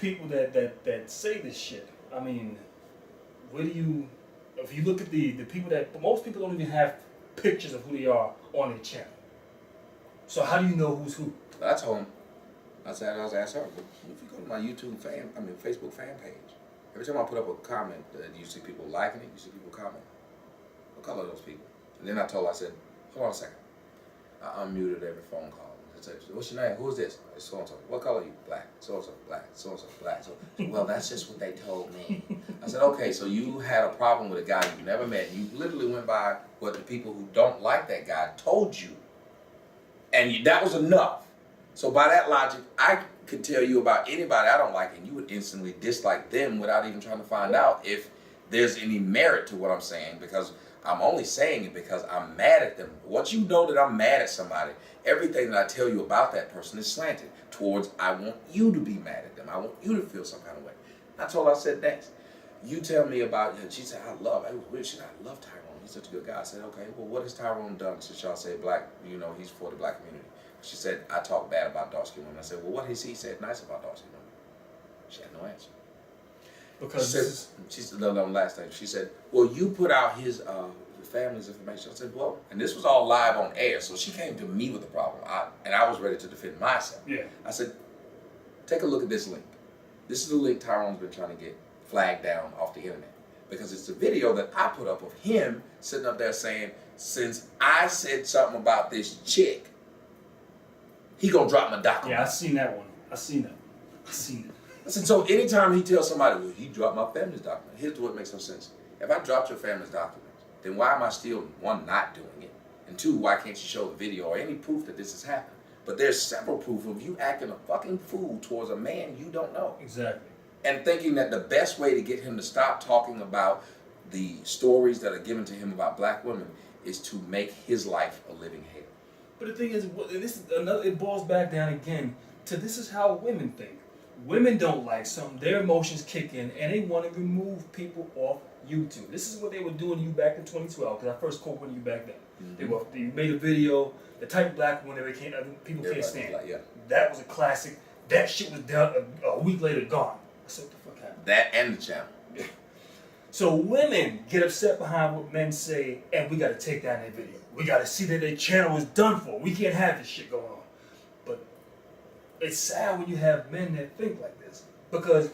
people that say this shit, I mean, where do you, if you look at the people that, most people don't even have pictures of who they are on their channel. So how do you know who's who? I told him, I was asking her, if you go to my Facebook fan page, every time I put up a comment, you see people liking it, you see people comment. What color are those people? And then I told her, I said, hold on a second. I unmuted every phone call. I said, what's your name? Who is this? It's so-and-so. What color are you? Black. So-and-so. Black. So-and-so. Black. So, well, that's just what they told me. I said, okay, so you had a problem with a guy you never met. You literally went by what the people who don't like that guy told you. And that was enough. So by that logic, I could tell you about anybody I don't like, and you would instantly dislike them without even trying to find out if there's any merit to what I'm saying, because I'm only saying it because I'm mad at them. Once you know that I'm mad at somebody, everything that I tell you about that person is slanted towards, I want you to be mad at them. I want you to feel some kind of way. I told her, I said, next, you tell me about, she said, it was weird. She said, I love Tyrone. He's such a good guy. I said, okay, well, what has Tyrone done since y'all say black, he's for the black community? She said, I talk bad about dark-skinned women. I said, well, what has he said nice about dark-skinned women? She had no answer. Because she said, no, last thing. She said, well, you put out his family's information. I said, well, and this was all live on air, so she came to me with the problem, and I was ready to defend myself. Yeah. I said, take a look at this link. This is the link Tyrone's been trying to get flagged down off the internet, because it's a video that I put up of him sitting up there saying, since I said something about this chick, he gonna drop my document. Yeah, I seen that one. I seen it. I said, so anytime he tells somebody, well, he dropped my family's document, here's what makes no sense. If I dropped your family's document, then why am I still, one, not doing it? And two, why can't you show the video or any proof that this has happened? But there's several proof of you acting a fucking fool towards a man you don't know. Exactly. And thinking that the best way to get him to stop talking about the stories that are given to him about black women is to make his life a living hell. But the thing is, this is another. It boils back down again to this is how women think. Women don't like something, their emotions kick in, and they want to remove people off YouTube. This is what they were doing to you back in 2012, because I first quoted you back then. Mm-hmm. They made a video, the type of black woman that people can't stand. Like, yeah. That was a classic. That shit was done a week later, gone. I said, what the fuck happened? That and the channel. So women get upset behind what men say, and we got to take down their video. We got to see that their channel is done for. We can't have this shit going on. But it's sad when you have men that think like this, because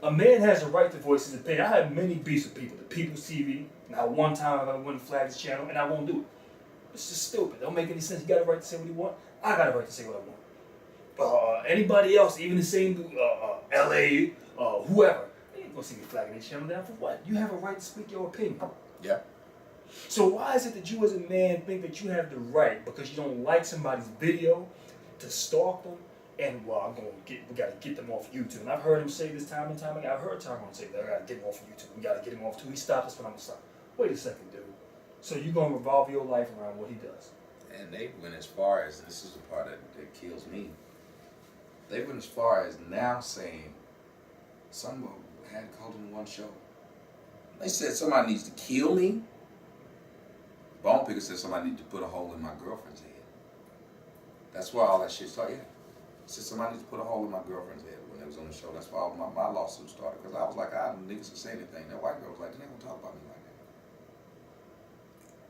a man has a right to voice his opinion. I have many beefs with people. The People's TV. Now, one time I wouldn't flag his channel, and I won't do it. It's just stupid. Don't make any sense. You got a right to say what you want. I got a right to say what I want. Anybody else, even the same LA, whoever, they ain't gonna see me flagging their channel down for what? You have a right to speak your opinion. Yeah. So why is it that you as a man think that you have the right, because you don't like somebody's video, to stalk them? And well, we gotta get them off YouTube. And I've heard him say this time and time again. I've heard Tyrone say that I gotta get him off YouTube. We gotta get him off too. He stopped us when I'm gonna stop. Wait a second, dude. So you're gonna revolve your life around what he does? And they went as far as, this is the part that kills me. They went as far as now saying, someone had called in one show. They said somebody needs to kill me. Bone Picker said somebody needs to put a hole in my girlfriend's head. That's why all that shit started. Yeah. Said somebody needs to put a hole in my girlfriend's head when they was on the show. That's why all my lawsuit started. Because I was like, I don't niggas can say anything. That white girl was like, they ain't gonna talk about me like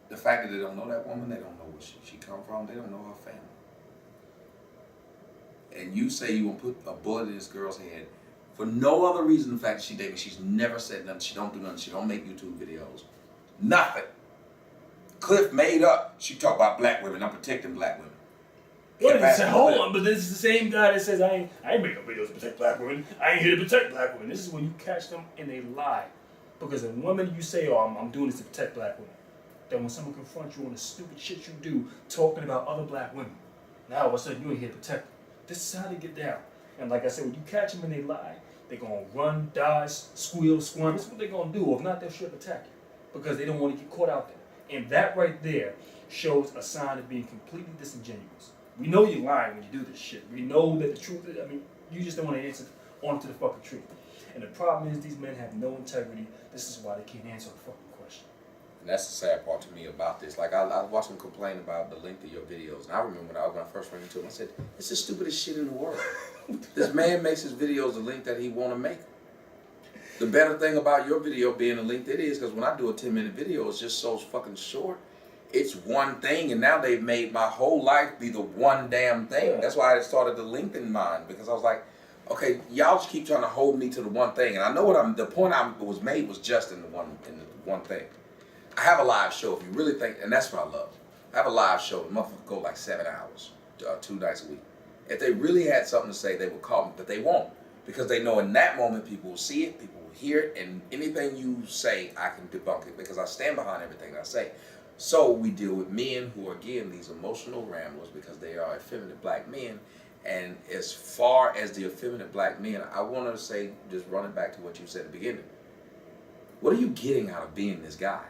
that. The fact that they don't know that woman, they don't know where she come from, they don't know her family. And you say you gonna put a bullet in this girl's head for no other reason than the fact that she dated me. She's never said nothing. She don't do nothing. She don't make YouTube videos. Nothing. Cliff made up. She talk about black women. I'm protecting black women. Hold on, but this is the same guy that says I ain't making no videos to protect black women. I ain't here to protect black women. This is when you catch them and they lie. Because the woman you say, oh, I'm doing this to protect black women. Then when someone confronts you on the stupid shit you do, talking about other black women, now all of a sudden you ain't here to protect them. This is how they get down. And like I said, when you catch them and they lie, they're going to run, die, squeal, squirm. That's what they're going to do. Or if not, they'll straight attack you. Because they don't want to get caught out there. And that right there shows a sign of being completely disingenuous. We know you're lying when you do this shit. We know that the truth is, you just don't want to answer on to the fucking truth. And the problem is these men have no integrity. This is why they can't answer a fucking question. And that's the sad part to me about this. Like, I watched him complain about the length of your videos. And I remember when I first ran into him, I said, it's the stupidest shit in the world. This man makes his videos the length that he want to make them. The better thing about your video being the length it is, because when I do a 10-minute video, it's just so fucking short. It's one thing, and now they've made my whole life be the one damn thing. That's why I started to lengthen mine, because I was like, okay, y'all just keep trying to hold me to the one thing. And I know the point I was made was just in the one thing. I have a live show, if you really think, and that's what I love. I have a live show. The motherfucker go like 7 hours, 2 nights a week. If they really had something to say, they would call me, but they won't. Because they know in that moment, people will see it, people will hear it, and anything you say, I can debunk it, because I stand behind everything I say. So we deal with men who are, again, these emotional ramblers, because they are effeminate black men. And as far as the effeminate black men, I want to say, just running back to what you said at the beginning, what are you getting out of being this guy?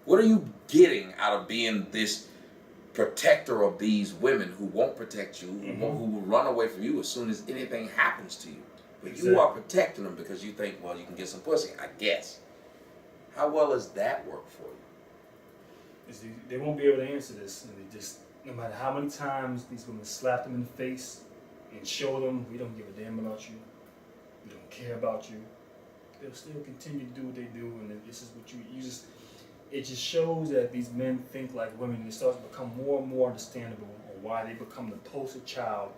What are you getting out of being this protector of these women who won't protect you, who will run away from you as soon as anything happens to you? But you are protecting them because you think, well, you can get some pussy, I guess. How well does that work for you? They won't be able to answer this. And they just, no matter how many times these women slap them in the face and show them, we don't give a damn about you, we don't care about you, they'll still continue to do what they do, and this is what it just shows that these men think like women, and it starts to become more and more understandable on why they become the poster child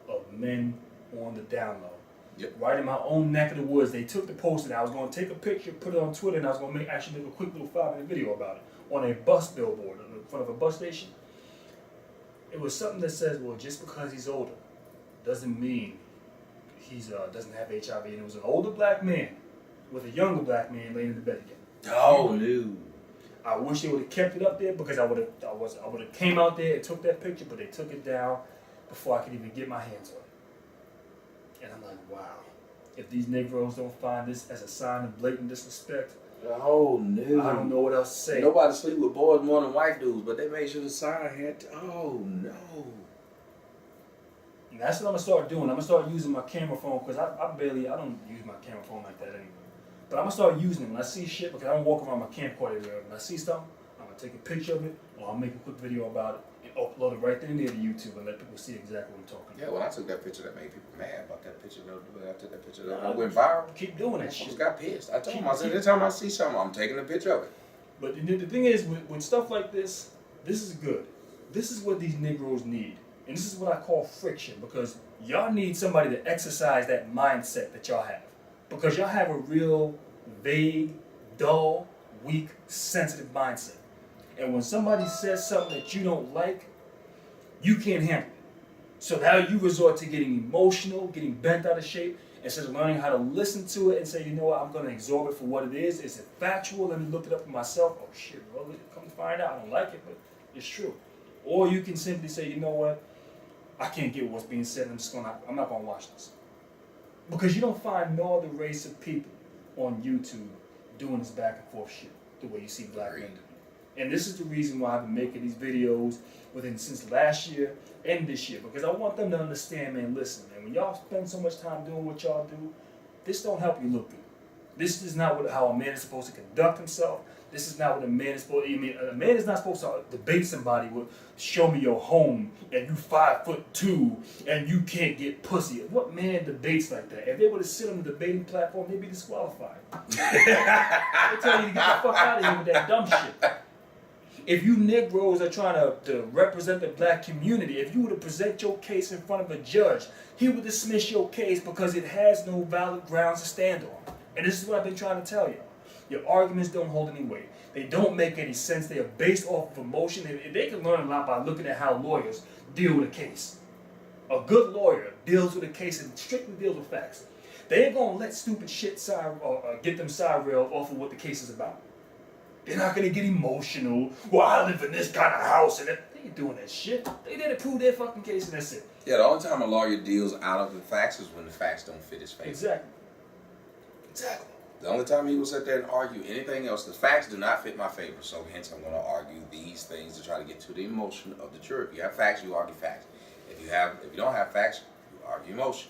of men on the down low. Yep. Right in my own neck of the woods, they took the poster, and I was going to take a picture, put it on Twitter, and I was going to actually make a quick little 5-minute video about it on a bus billboard in front of a bus station. It was something that says, well, just because he's older doesn't mean he doesn't have HIV. And it was an older black man with a younger black man laying in the bed again. Oh, no. I wish they would have kept it up there, because I would have came out there and took that picture, but they took it down before I could even get my hands on it. And I'm like, wow. If these Negroes don't find this as a sign of blatant disrespect, oh no. I don't know what else to say. Nobody sleep with boys more than white dudes, but they made sure the sign had to, oh no. And that's what I'm going to start doing. I'm going to start using my camera phone, because I don't use my camera phone like that anymore. But I'm going to start using it when I see shit, because I don't walk around my camcorder everywhere. When I see something, I'm going to take a picture of it, or I'll make a quick video about it, and upload it right there to YouTube and let people see exactly what I'm talking about. Yeah, when I took that picture, that made people mad about that picture. When I took that picture, that went viral. Keep doing that shit. Just got pissed. I told them, I said, every time I see something, I'm taking a picture of it. But the thing is, with stuff like this is good. This is what these Negroes need. And this is what I call friction, because y'all need somebody to exercise that mindset that y'all have. Because y'all have a real vague, dull, weak, sensitive mindset. And when somebody says something that you don't like, you can't handle it. So now you resort to getting emotional, getting bent out of shape, instead of learning how to listen to it and say, you know what, I'm going to absorb it for what it is. Is it factual? Let me look it up for myself. Oh shit, well, come to find out, I don't like it, but it's true. Or you can simply say, you know what, I can't get what's being said, I'm not going to watch this. Because you don't find no other race of people on YouTube doing this back and forth shit the way you see black men do. And this is the reason why I've been making these videos since last year and this year, because I want them to understand, man, listen, man, when y'all spend so much time doing what y'all do, this don't help you look good. This is not how a man is supposed to conduct himself. This is not what a man is supposed to, a man is not supposed to debate somebody with, show me your home, and you 5'2", and you can't get pussy. What man debates like that? If they were to sit on the debating platform, they'd be disqualified. They tell you to get the fuck out of here with that dumb shit. If you Negroes are trying to represent the black community, if you were to present your case in front of a judge, he would dismiss your case because it has no valid grounds to stand on. And this is what I've been trying to tell you. Your arguments don't hold any weight. They don't make any sense. They are based off of emotion. They can learn a lot by looking at how lawyers deal with a case. A good lawyer deals with a case and strictly deals with facts. They ain't going to let stupid shit get them side railed off of what the case is about. They're not going to get emotional. Well, I live in this kind of house. And they ain't doing that shit. They did to prove their fucking case, and that's it. Yeah, the only time a lawyer deals out of the facts is when the facts don't fit his favor. Exactly. The only time he will sit there and argue anything else, the facts do not fit my favor, so hence I'm going to argue these things to try to get to the emotion of the jury. If you have facts, you argue facts. If you don't have facts, you argue emotion.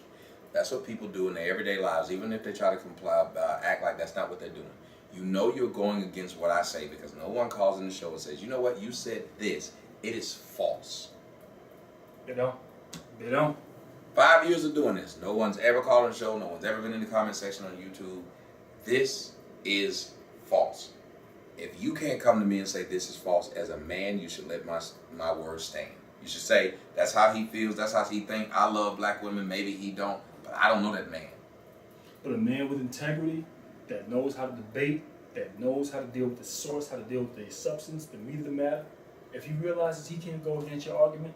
That's what people do in their everyday lives, even if they try to act like that's not what they're doing. you know you're going against what I say because no one calls in the show and says, you know what, you said this. It is false. They don't. 5 years of doing this. No one's ever called on the show. No one's ever been in the comment section on YouTube. This is false. If you can't come to me and say this is false, as a man, you should let my words stand. You should say, that's how he feels, that's how he thinks. I love black women, maybe he don't, but I don't know that man. But a man with integrity, that knows how to debate, that knows how to deal with the source, how to deal with the substance, the meat of the matter, if he realizes he can't go against your argument,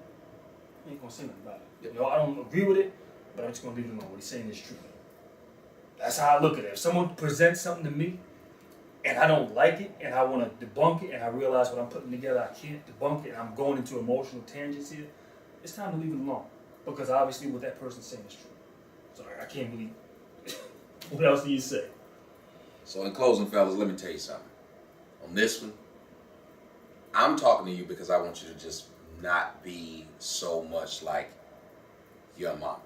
he ain't gonna say nothing about it. You know, I don't agree with it, but I'm just gonna leave it alone. What he's saying is true. That's how I look at it. If someone presents something to me, and I don't like it, and I want to debunk it, and I realize what I'm putting together, I can't debunk it, and I'm going into emotional tangents here, it's time to leave it alone. Because obviously what that person's saying is true. Sorry, I can't believe it. What else do you say? So in closing, fellas, let me tell you something. On this one, I'm talking to you because I want you to just not be so much like your mama.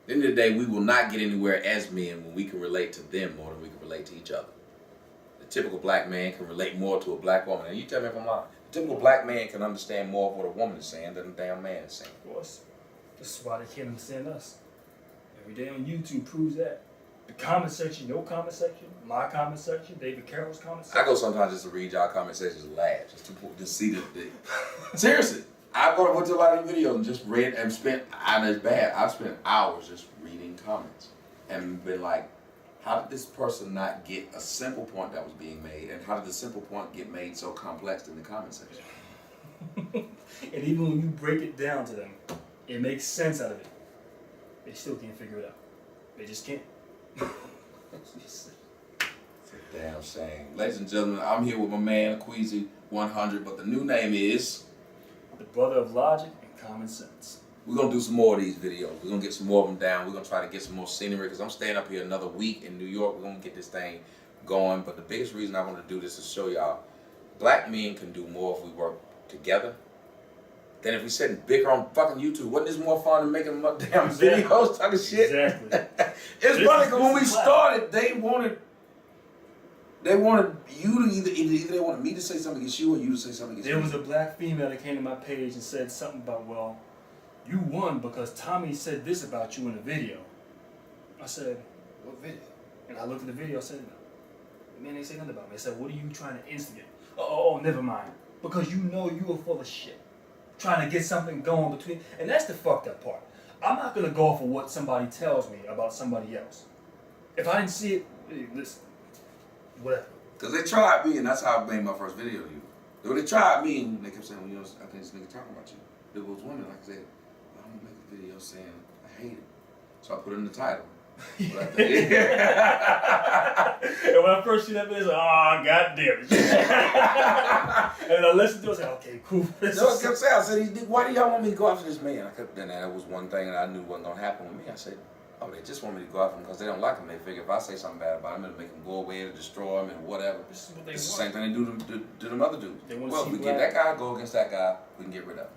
At the end of the day, we will not get anywhere as men when we can relate to them more than we can relate to each other. The typical black man can relate more to a black woman. And you tell me if I'm lying. The typical black man can understand more of what a woman is saying than a damn man is saying. Of course. This is why they can't understand us. Every day on YouTube proves that. The comment section, your comment section, my comment section, David Carroll's comment section. I go sometimes just to read y'all comment sections and laugh, just see the seriously. I've gone to a lot of videos and just read and spent, and it's bad, I've spent hours just reading comments and been like, how did this person not get a simple point that was being made, and how did the simple point get made so complex in the comment section? And even when you break it down to them, it makes sense out of it. They still can't figure it out. They just can't. It's a damn shame. Ladies and gentlemen, I'm here with my man, Queasy 100, but the new name is The Brother of Logic and Common Sense. We're going to do some more of these videos. We're going to get some more of them down. We're going to try to get some more scenery because I'm staying up here another week in New York. We're going to get this thing going. But the biggest reason I want to do this is show y'all black men can do more if we work together than if we sit and bicker on fucking YouTube. Wasn't this more fun than making damn videos talking shit? Exactly. It's funny because when we started, they wanted you to either they wanted me to say something against you or you to say something against me. There was a black female that came to my page and said something about, well, you won because Tommy said this about you in a video. I said, what video? And I looked at the video, I said, no. Man, they say nothing about me. I said, what are you trying to instigate? Oh, never mind. Because you know you are full of shit. Trying to get something going between, and that's the fucked up part. I'm not going to go for what somebody tells me about somebody else. If I didn't see it, listen, whatever. Because they tried me, and that's how I made my first video to you. When they tried me, and they kept saying, well, you know, I think this nigga talking about you. There was women, like I said, I'm going to make a video saying I hate it. So I put it in the title. And when I first see that video, I was like, oh, god damn it. And I listened to it, I was like, okay, cool. So I kept saying, I said, why do y'all want me to go after this man? Then that was one thing that I knew wasn't going to happen with me. I said, oh, they just want me to go after him because they don't like him. They figure if I say something bad about him, it'll make him go away, it'll destroy him, and whatever. This is what they It's want. the same thing they do to them other dudes. Well, we get that guy, go against that guy, we can get rid of him.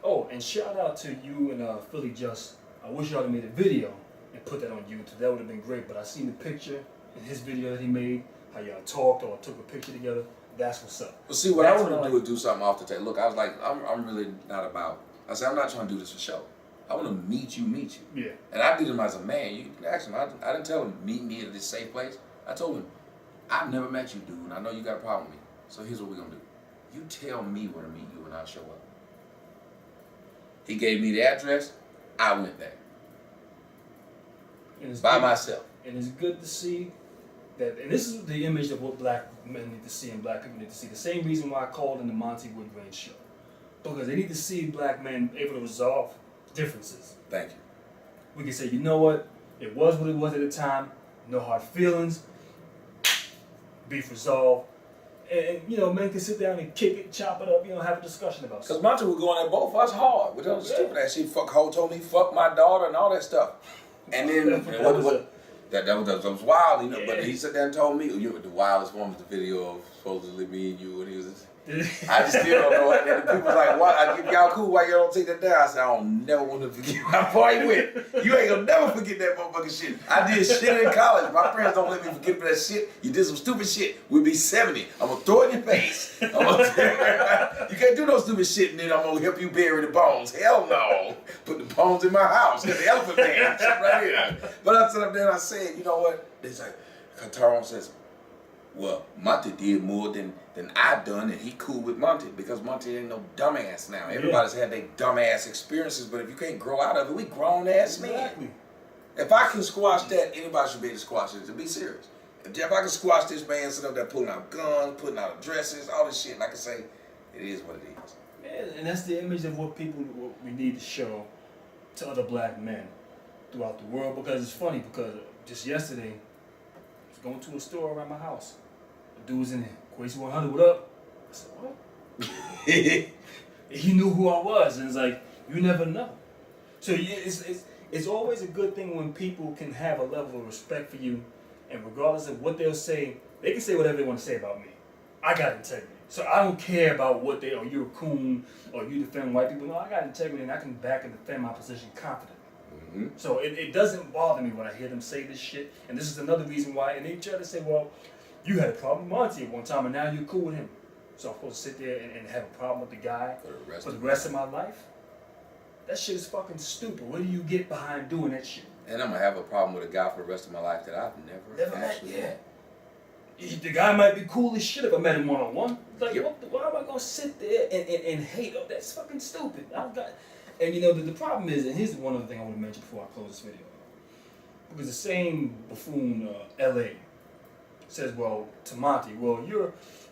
Oh, and shout out to you and Philly Just. I wish y'all had made a video and put that on YouTube. That would have been great. But I seen the picture in his video that he made, how y'all talked or took a picture together. That's what's up. Well, see, what I want to do is do something off the table. Look, I was like, I'm really not about. I said, I'm not trying to do this for show. I want to meet you. Yeah. And I did him as a man. You can ask him. I didn't tell him meet me at this safe place. I told him, I've never met you, dude, and I know you got a problem with me. So here's what we're gonna do. You tell me where to meet you, and I'll show up. He gave me the address. I went there. By myself. And it's good to see that, and this is the image of what black men need to see and black people need to see. The same reason why I called in the Monty Woodgrain show. Because they need to see black men able to resolve differences. Thank you. We can say, you know what it was at the time, no hard feelings, beef resolved. And you know, men can sit down and kick it, chop it up, you know, have a discussion about Because something. Monty was going at both of us hard. With all the stupid ass shit. Ho told me, fuck my daughter and all that stuff. And then, that was wild, you know. Yeah. But he sat there and told me, the wildest one was the video of supposedly me and you, and he was I just still don't know what that. The people's like, "What? I give y'all cool. Why y'all don't take that down?" I said, "I don't never want to forget how far you went. You ain't gonna never forget that motherfucking shit. I did shit in college. My friends don't let me forget that shit. You did some stupid shit. We'll be 70. I'm gonna throw it in your face. You can't do no stupid shit, and then I'm gonna help you bury the bones. Hell no. Put the bones in my house. Got the elephant man shit right here." But I stood up there and I said, "You know what?" They say, Tyrone says, "Well, Monty did more than I done, and he cool with Monty because Monty ain't no dumbass now. Everybody's had their dumbass experiences, but if you can't grow out of it, we grown ass men. If I can squash that, anybody should be able to squash it. To be serious, if I can squash this man sitting up there pulling out guns, putting out addresses, all this shit, and I can say, it is what it is." Yeah, and that's the image of what we need to show to other black men throughout the world. Because it's funny, because just yesterday, I was going to a store around my house. The dude was in there. Quasi 100, what up? I said, what? He knew who I was, and it's like, you never know. So yeah, it's always a good thing when people can have a level of respect for you, and regardless of what they'll say, they can say whatever they want to say about me. I got integrity. So I don't care about what you're a coon, or you defend white people. No, I got integrity, and I can back and defend my position confidently. Mm-hmm. So it doesn't bother me when I hear them say this shit, and this is another reason why, and they try to say, well, you had a problem with Monty at one time, and now you're cool with him. So I'm supposed to sit there and have a problem with the guy for the rest of my life? That shit is fucking stupid. What do you get behind doing that shit? And I'm going to have a problem with a guy for the rest of my life that I've never actually met. The guy might be cool as shit if I met him one-on-one. Like, why am I going to sit there and hate? Oh, that's fucking stupid. And you know, the problem is, and here's one other thing I want to mention before I close this video. Because the same buffoon, L.A., says, well, to Monty, well,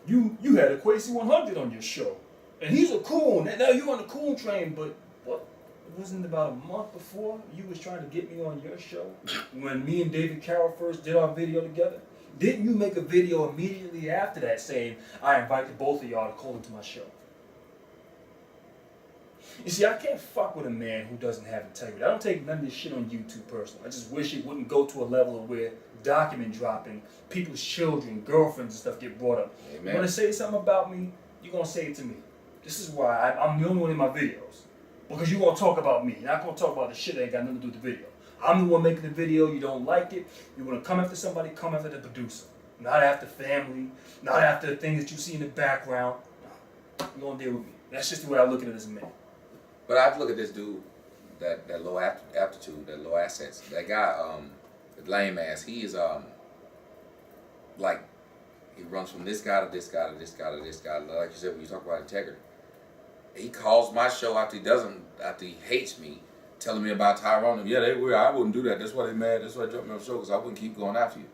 you had a Quasi 100 on your show, and he's a coon. Now you're on the coon train, but what? It wasn't about a month before you was trying to get me on your show when me and David Carroll first did our video together? Didn't you make a video immediately after that saying, I invited both of y'all to call into my show? You see, I can't fuck with a man who doesn't have integrity. I don't take none of this shit on YouTube personally. I just wish it wouldn't go to a level of where document dropping, people's children, girlfriends and stuff get brought up. Amen. You want to say something about me, you're going to say it to me. This is why I'm the only one in my videos. Because you're going to talk about me. You're not going to talk about the shit that ain't got nothing to do with the video. I'm the one making the video, you don't like it, you want to come after somebody, come after the producer. Not after family, not after the things that you see in the background. No, you're going to deal with me. That's just the way I look at it as a man. But I look at this dude, that low aptitude, that low assets. That guy, the lame ass, he is, like, he runs from this guy to this guy to this guy to this guy. Like you said, when you talk about integrity. He calls my show after he hates me, telling me about Tyrone. Yeah, they were. I wouldn't do that. That's why they mad. That's why they dropped me off the show, because I wouldn't keep going after you.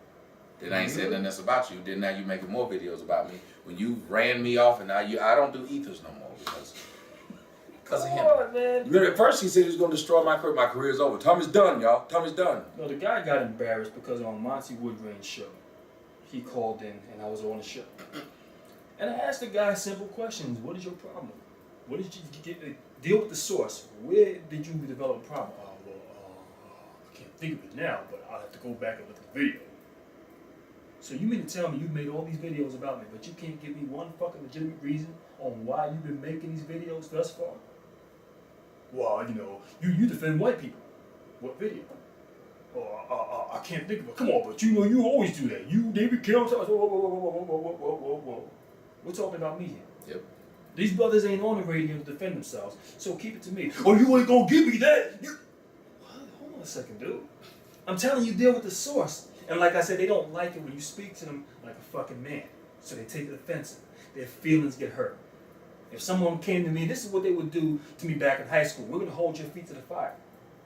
Then I ain't said nothing else about you. Then now you making more videos about me. When you ran me off, and now I don't do ethers no more because of him. Man. Remember, at first he said he was going to destroy my career. My career's over. Tommy's done, y'all. Tommy's done. No, the guy got embarrassed because on Monty Woodgrain's show, he called in and I was on the show. And I asked the guy simple questions. What is your problem? What did you deal with the source? Where did you develop a problem? I can't think of it now, but I'll have to go back and look at the video. So you mean to tell me you made all these videos about me, but you can't give me one fucking legitimate reason on why you've been making these videos thus far? Well, you know, you defend white people. What video? I can't think of it. Come on, but you know you always do that. You, David Carroll, whoa. We're talking about me here. Yep. These brothers ain't on the radio to defend themselves, so keep it to me. Oh, you ain't gonna give me that? Hold on a second, dude. I'm telling you, deal with the source. And like I said, they don't like it when you speak to them like a fucking man. So they take it offensive. Their feelings get hurt. If someone came to me, this is what they would do to me back in high school. We're gonna hold your feet to the fire.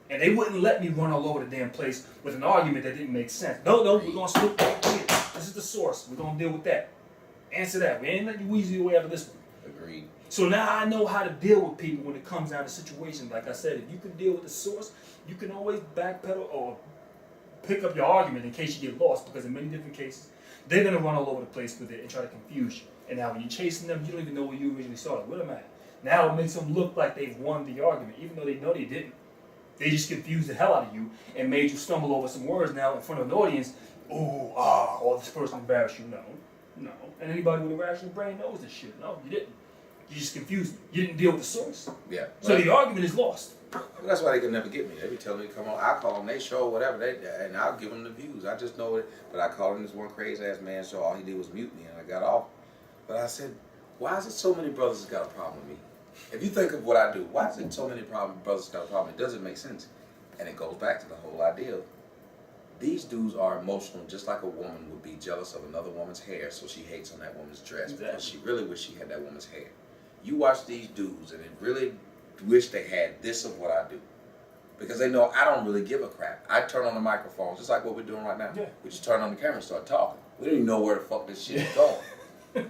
And they wouldn't let me run all over the damn place with an argument that didn't make sense. No, we're gonna split right here. This is the source. We're gonna deal with that. Answer that. We ain't letting you weasel your way out of this one. Agreed. So now I know how to deal with people when it comes down to situations. Like I said, if you can deal with the source, you can always backpedal or pick up your argument in case you get lost, because in many different cases, they're going to run all over the place with it and try to confuse you. And now when you're chasing them, you don't even know where you originally started. Where am I? Now it makes them look like they've won the argument, even though they know they didn't. They just confused the hell out of you and made you stumble over some words now in front of an audience. Oh, this person embarrassed you. No. No. And anybody with a rational brain knows this shit. No, you didn't. You just confused me. You didn't deal with the source. Yeah. So the argument is lost. Well, that's why they can never get me. They be telling me, come on, I call them, they show whatever, and I'll give them the views. I just know it. But I called him this one crazy ass man show. All he did was mute me, and I got off. But I said, why is it so many brothers that got a problem with me? If you think of what I do, why is it so many brothers got a problem? It doesn't make sense. And it goes back to the whole idea. These dudes are emotional just like a woman would be jealous of another woman's hair, so she hates on that woman's dress because she really wish she had that woman's hair. You watch these dudes and they really wish they had this of what I do. Because they know I don't really give a crap. I turn on the microphone, just like what we're doing right now. Yeah. We just turn on the camera and start talking. We don't even know where the fuck this shit is going. You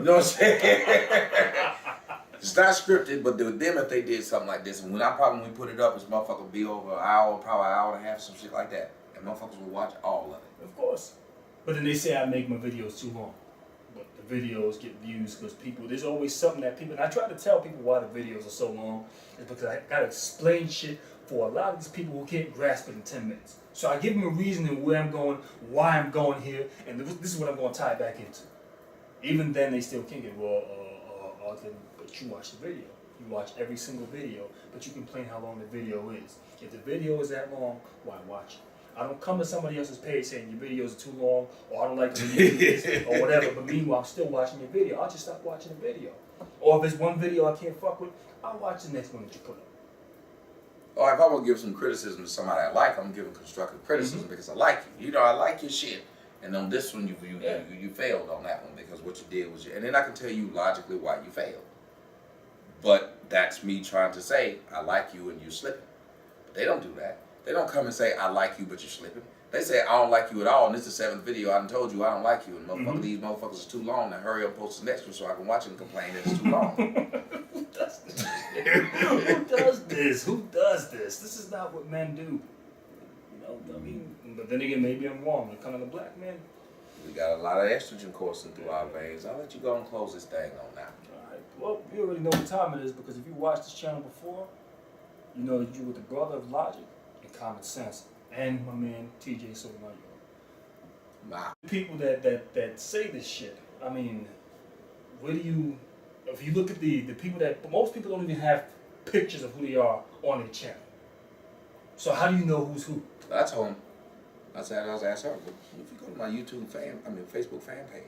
know what I'm saying? It's not scripted, but with them, if they did something like this, and when we put it up, this motherfucker would be over an hour, probably an hour and a half, some shit like that. And motherfuckers will watch all of it. Of course. But then they say I make my videos too long. But the videos get views because there's always something that people, and I try to tell people why the videos are so long, is because I gotta explain shit for a lot of these people who can't grasp it in 10 minutes. So I give them a reason and where I'm going, why I'm going here, and this is what I'm going to tie back into. Even then, they still can't get, but you watch the video. You watch every single video, but you complain how long the video is. If the video is that long, why watch it? I don't come to somebody else's page saying your videos are too long, or I don't like the video, or whatever, but meanwhile, I'm still watching your video. I'll just stop watching the video. Or if it's one video I can't fuck with, I'll watch the next one that you put up. Or if I'm going to give some criticism to somebody I like, I'm giving constructive criticism because I like you. You know, I like your shit. And on this one, you failed on that one because what you did was, and then I can tell you logically why you failed. But that's me trying to say, I like you and you're slipping. But they don't do that. They don't come and say, I like you, but you're slipping. They say, I don't like you at all, and this is the 7th video. I done told you I don't like you, and these motherfuckers are too long. Now hurry up and post the next one so I can watch it and complain that it's too long. Who does this? Who does this? Who does this? This is not what men do. You know, I mean, but then again, maybe I'm wrong. I'm kind of a black man. We got a lot of estrogen coursing through our veins. I'll let you go and close this thing on now. All right. Well, you already know what time it is because if you watched this channel before, you know that you were the brother of logic and common sense, and my man TJ Sotomayor. People that say this shit. I mean, where do you? If you look at the people that most people don't even have pictures of who they are on their channel. So how do you know who's who? I told him. I was asking her, if you go to my Facebook fan page,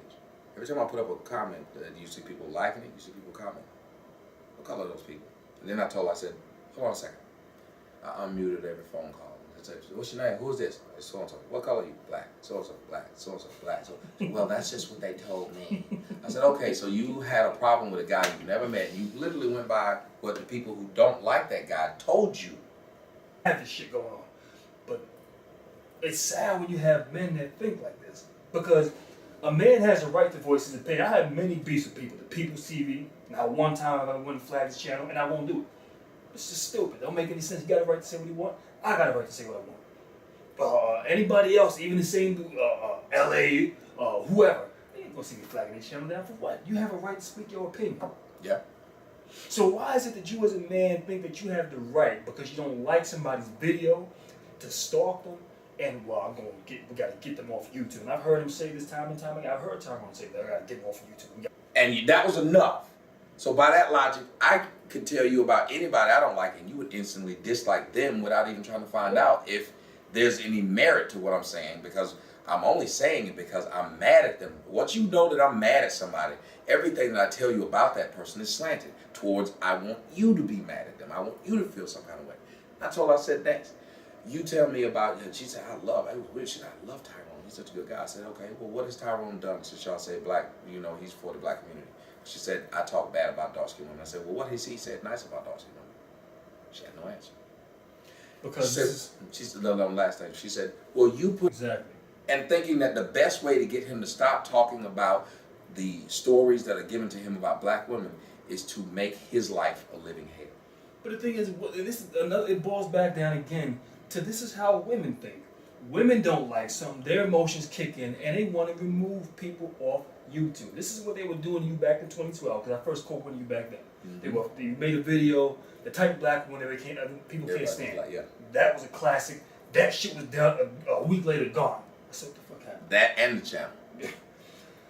every time I put up a comment, you see people liking it, you see people comment. What color are those people? And then I said, hold on a second. I unmuted every phone call. I said, what's your name? Who is this? It's so-and-so. What color are you? Black. So-and-so, black. So-and-so, black. So, well, that's just what they told me. I said, okay, so you had a problem with a guy you never met. You literally went by what the people who don't like that guy told you. I have this shit going on. But it's sad when you have men that think like this. Because a man has a right to voice his opinion. I have many beefs with people. The People's TV. Now, one time I wouldn't flag this channel, and I won't do it. It's just stupid. Don't make any sense. You got a right to say what you want. I got a right to say what I want. Anybody else, even the same LA, whoever, they ain't gonna see me flagging this channel down for what? You have a right to speak your opinion. Yeah. So why is it that you as a man think that you have the right, because you don't like somebody's video, to stalk them? And well, we gotta get them off YouTube. And I've heard him say this time and time again. I've heard Tyrone say that I gotta get them off of YouTube. And that was enough. So by that logic, I could tell you about anybody I don't like, and you would instantly dislike them without even trying to find out if there's any merit to what I'm saying, because I'm only saying it because I'm mad at them. Once you know that I'm mad at somebody, everything that I tell you about that person is slanted towards I want you to be mad at them. I want you to feel some kind of way. That's all I said next. You tell me about, she said, it was weird. She said, I love Tyrone. He's such a good guy. I said, okay, well, what has Tyrone done since y'all say black, he's for the black community? She said, I talk bad about dark-skinned women. I said, well, what has he said nice about dark-skinned women? She had no answer. Because she said, the last thing, she said, well, you put... Exactly. And thinking that the best way to get him to stop talking about the stories that are given to him about black women is to make his life a living hell. But the thing is, it boils back down again to this is how women think. Women don't like something, their emotions kick in, and they want to remove people off YouTube. This is what they were doing to you back in 2012, because I first spoke with you back then. Mm-hmm. They made a video, the type of black woman that people can't stand. Like, yeah. That was a classic. That shit was done a week later, gone. I said, what the fuck happened? That and the channel.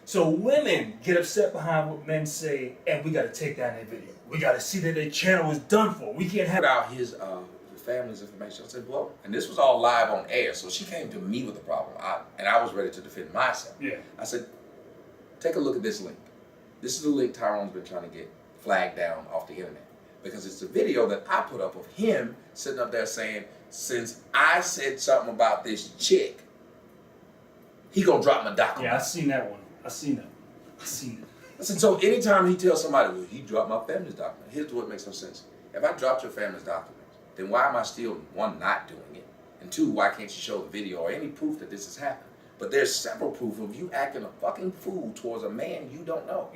So women get upset behind what men say, and we got to take down their video. We got to see that their channel is done for. We can't have out his family's information. I said, well, and this was all live on air, so she came to me with the problem, and I was ready to defend myself. Yeah. I said, take a look at this link. This is the link Tyrone's been trying to get flagged down off the internet because it's a video that I put up of him sitting up there saying, since I said something about this chick, he gonna drop my document. Yeah, I seen that one. I seen that. I seen it. Listen, so anytime he tells somebody, well, he dropped my family's document, here's what makes no sense. If I dropped your family's document, then why am I still, one, not doing it? And two, why can't you show the video or any proof that this has happened? But there's several proof of you acting a fucking fool towards a man you don't know.